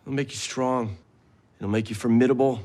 It'll make you strong. It'll make you formidable.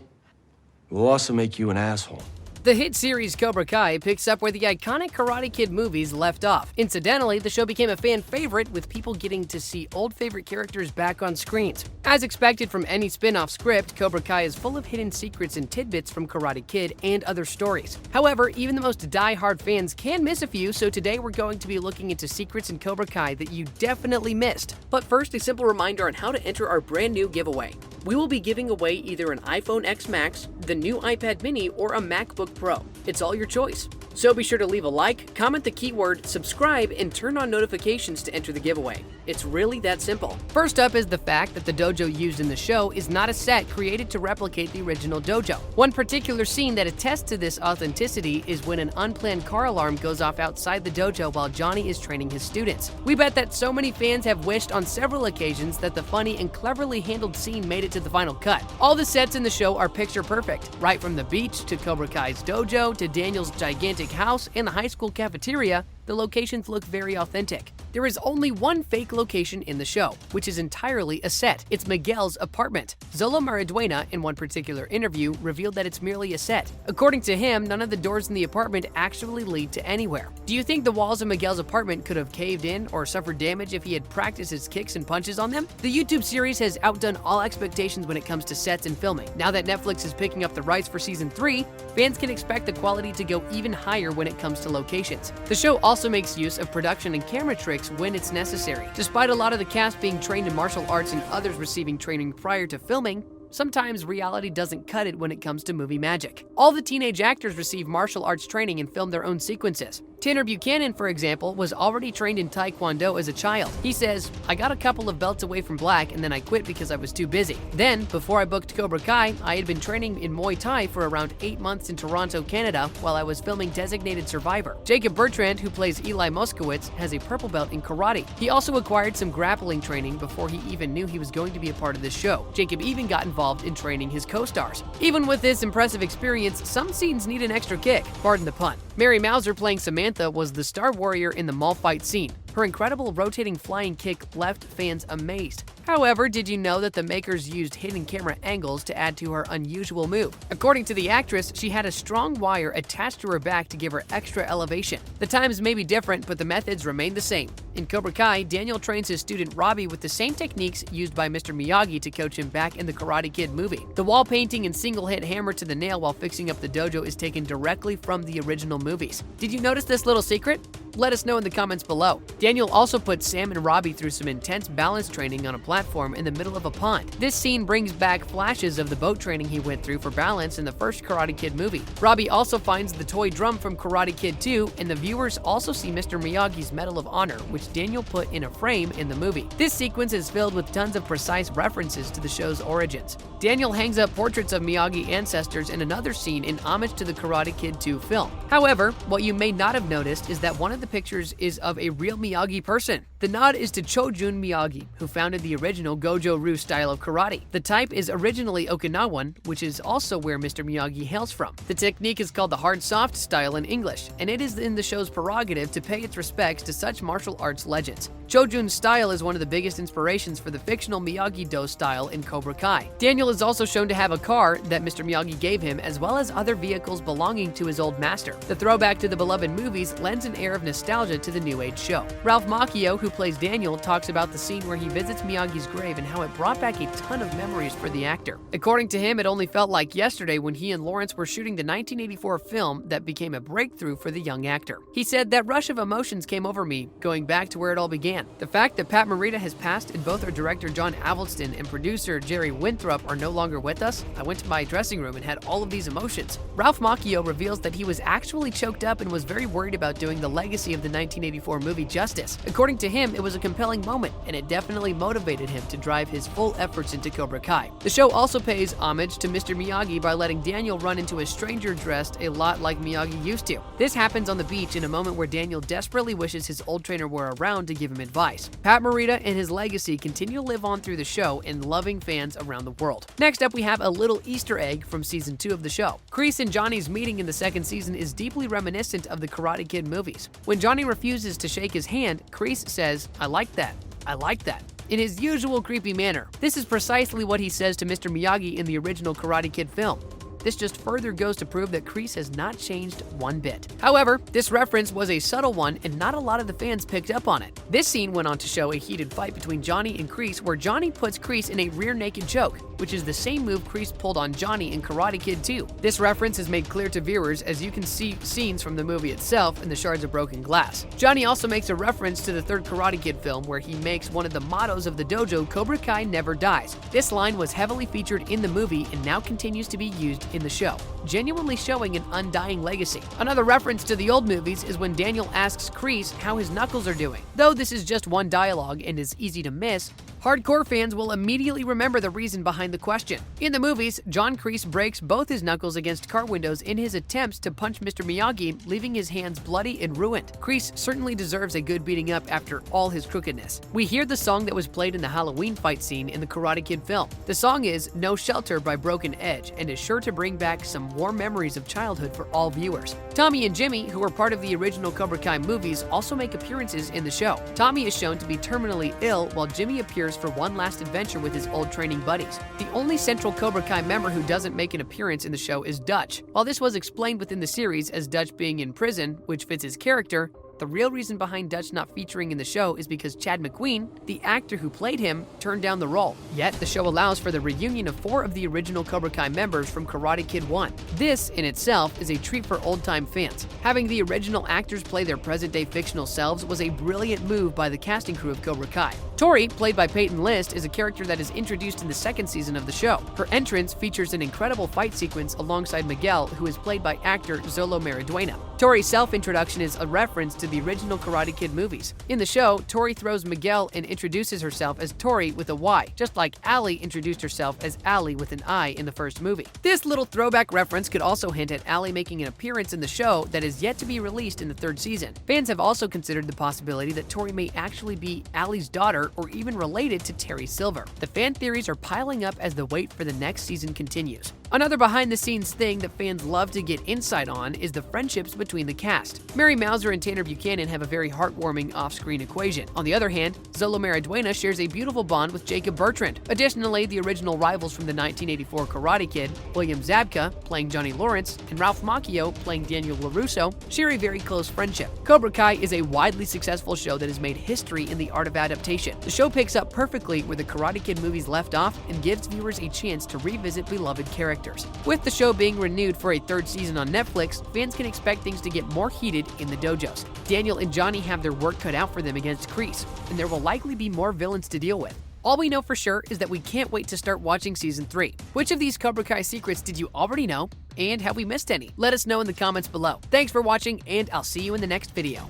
It will also make you an asshole. The hit series Cobra Kai picks up where the iconic Karate Kid movies left off. Incidentally, the show became a fan favorite, with people getting to see old favorite characters back on screens. As expected from any spin-off script, Cobra Kai is full of hidden secrets and tidbits from Karate Kid and other stories. However, even the most die-hard fans can miss a few, so today we're going to be looking into secrets in Cobra Kai that you definitely missed. But first, a simple reminder on how to enter our brand new giveaway. We will be giving away either an iPhone X Max, the new iPad mini, or a MacBook Pro. It's all your choice. So be sure to leave a like, comment the keyword, subscribe, and turn on notifications to enter the giveaway. It's really that simple. First up is the fact that the dojo used in the show is not a set created to replicate the original dojo. One particular scene that attests to this authenticity is when an unplanned car alarm goes off outside the dojo while Jonny is training his students. We bet that so many fans have wished on several occasions that the funny and cleverly handled scene made it to the final cut. All the sets in the show are picture perfect, right from the beach to Cobra Kai's dojo to Daniel's gigantic house and the high school cafeteria. The locations look very authentic. There is only one fake location in the show, which is entirely a set. It's Miguel's apartment. Zolo Mariduena, in one particular interview, revealed that it's merely a set. According to him, none of the doors in the apartment actually lead to anywhere. Do you think the walls of Miguel's apartment could have caved in or suffered damage if he had practiced his kicks and punches on them? The YouTube series has outdone all expectations when it comes to sets and filming. Now that Netflix is picking up the rights for season 3, fans can expect the quality to go even higher when it comes to locations. The show also makes use of production and camera tricks when it's necessary. Despite a lot of the cast being trained in martial arts and others receiving training prior to filming, sometimes reality doesn't cut it when it comes to movie magic. All the teenage actors receive martial arts training and film their own sequences. Tanner Buchanan, for example, was already trained in Taekwondo as a child. He says, "I got a couple of belts away from black and then I quit because I was too busy. Then, before I booked Cobra Kai, I had been training in Muay Thai for around 8 months in Toronto, Canada, while I was filming Designated Survivor." Jacob Bertrand, who plays Eli Moskowitz, has a purple belt in karate. He also acquired some grappling training before he even knew he was going to be a part of this show. Jacob even got involved in training his co-stars. Even with this impressive experience, some scenes need an extra kick, pardon the pun. Mary Mauser, playing Samantha, was the star warrior in the mall fight scene. Her incredible rotating flying kick left fans amazed. However, did you know that the makers used hidden camera angles to add to her unusual move? According to the actress, she had a strong wire attached to her back to give her extra elevation. The times may be different, but the methods remain the same. In Cobra Kai, Daniel trains his student Robbie with the same techniques used by Mr. Miyagi to coach him back in the Karate Kid movie. The wall painting and single hit hammer to the nail while fixing up the dojo is taken directly from the original movies. Did you notice this little secret? Let us know in the comments below. Daniel also put Sam and Robbie through some intense balance training on a platform in the middle of a pond. This scene brings back flashes of the boat training he went through for balance in the first Karate Kid movie. Robbie also finds the toy drum from Karate Kid 2, and the viewers also see Mr. Miyagi's Medal of Honor, which Daniel put in a frame in the movie. This sequence is filled with tons of precise references to the show's origins. Daniel hangs up portraits of Miyagi ancestors in another scene in homage to the Karate Kid 2 film. However, what you may not have noticed is that one of the pictures is of a real Miyagi person. The nod is to Chojun Miyagi, who founded the original Gojo-Ryu style of karate. The type is originally Okinawan, which is also where Mr. Miyagi hails from. The technique is called the hard-soft style in English, and it is in the show's prerogative to pay its respects to such martial arts legends. Chojun's style is one of the biggest inspirations for the fictional Miyagi-Do style in Cobra Kai. Daniel is also shown to have a car that Mr. Miyagi gave him, as well as other vehicles belonging to his old master. The throwback to the beloved movies lends an air of nostalgia to the New Age show. Ralph Macchio, who plays Daniel, talks about the scene where he visits Miyagi's grave and how it brought back a ton of memories for the actor. According to him, it only felt like yesterday when he and Lawrence were shooting the 1984 film that became a breakthrough for the young actor. He said, "That rush of emotions came over me, going back to where it all began. The fact that Pat Morita has passed and both our director John Avildsen and producer Jerry Winthrop are no longer with us, I went to my dressing room and had all of these emotions." Ralph Macchio reveals that he was actually choked up and was very worried about doing the legacy of the 1984 movie justice. According to him, it was a compelling moment, and it definitely motivated him to drive his full efforts into Cobra Kai. The show also pays homage to Mr. Miyagi by letting Daniel run into a stranger dressed a lot like Miyagi used to. This happens on the beach in a moment where Daniel desperately wishes his old trainer were around to give him advice. Pat Morita and his legacy continue to live on through the show and loving fans around the world. Next up, we have a little Easter egg from season 2 of the show. Kreese and Johnny's meeting in the second season is deeply reminiscent of the Karate Kid movies. When Jonny refuses to shake his hand, Kreese says, "I like that. I like that." in his usual creepy manner. This is precisely what he says to Mr. Miyagi in the original Karate Kid film. This just further goes to prove that Kreese has not changed one bit. However, this reference was a subtle one and not a lot of the fans picked up on it. This scene went on to show a heated fight between Jonny and Kreese where Jonny puts Kreese in a rear naked choke, which is the same move Kreese pulled on Jonny in Karate Kid 2. This reference is made clear to viewers as you can see scenes from the movie itself and the shards of broken glass. Jonny also makes a reference to the third Karate Kid film where he makes one of the mottos of the dojo, Cobra Kai never dies. This line was heavily featured in the movie and now continues to be used in the show, genuinely showing an undying legacy. Another reference to the old movies is when Daniel asks Kreese how his knuckles are doing. Though this is just one dialogue and is easy to miss, hardcore fans will immediately remember the reason behind the question. In the movies, John Kreese breaks both his knuckles against car windows in his attempts to punch Mr. Miyagi, leaving his hands bloody and ruined. Kreese certainly deserves a good beating up after all his crookedness. We hear the song that was played in the Halloween fight scene in the Karate Kid film. The song is No Shelter by Broken Edge and is sure to bring back some warm memories of childhood for all viewers. Tommy and Jimmy, who were part of the original Cobra Kai movies, also make appearances in the show. Tommy is shown to be terminally ill while Jimmy appears for one last adventure with his old training buddies. The only central Cobra Kai member who doesn't make an appearance in the show is Dutch. While this was explained within the series as Dutch being in prison, which fits his character, the real reason behind Dutch not featuring in the show is because Chad McQueen, the actor who played him, turned down the role. Yet, the show allows for the reunion of 4 of the original Cobra Kai members from Karate Kid 1. This, in itself, is a treat for old-time fans. Having the original actors play their present-day fictional selves was a brilliant move by the casting crew of Cobra Kai. Tori, played by Peyton List, is a character that is introduced in the second season of the show. Her entrance features an incredible fight sequence alongside Miguel, who is played by actor Zolo Mariduena. Tori's self-introduction is a reference to the original Karate Kid movies. In the show, Tori throws Miguel and introduces herself as Tori with a Y, just like Ali introduced herself as Ali with an I in the first movie. This little throwback reference could also hint at Ali making an appearance in the show that is yet to be released in the third season. Fans have also considered the possibility that Tori may actually be Ali's daughter or even related to Terry Silver. The fan theories are piling up as the wait for the next season continues. Another behind-the-scenes thing that fans love to get insight on is the friendships between the cast. Mary Mauser and Tanner Buchanan have a very heartwarming off-screen equation. On the other hand, Zolo Mariduena shares a beautiful bond with Jacob Bertrand. Additionally, the original rivals from the 1984 Karate Kid, William Zabka, playing Johnny Lawrence, and Ralph Macchio, playing Daniel LaRusso, share a very close friendship. Cobra Kai is a widely successful show that has made history in the art of adaptation. The show picks up perfectly where the Karate Kid movies left off and gives viewers a chance to revisit beloved characters. With the show being renewed for a third season on Netflix, fans can expect things to get more heated in the dojos. Daniel and Jonny have their work cut out for them against Kreese, and there will likely be more villains to deal with. All we know for sure is that we can't wait to start watching Season 3. Which of these Cobra Kai secrets did you already know, and have we missed any? Let us know in the comments below. Thanks for watching, and I'll see you in the next video.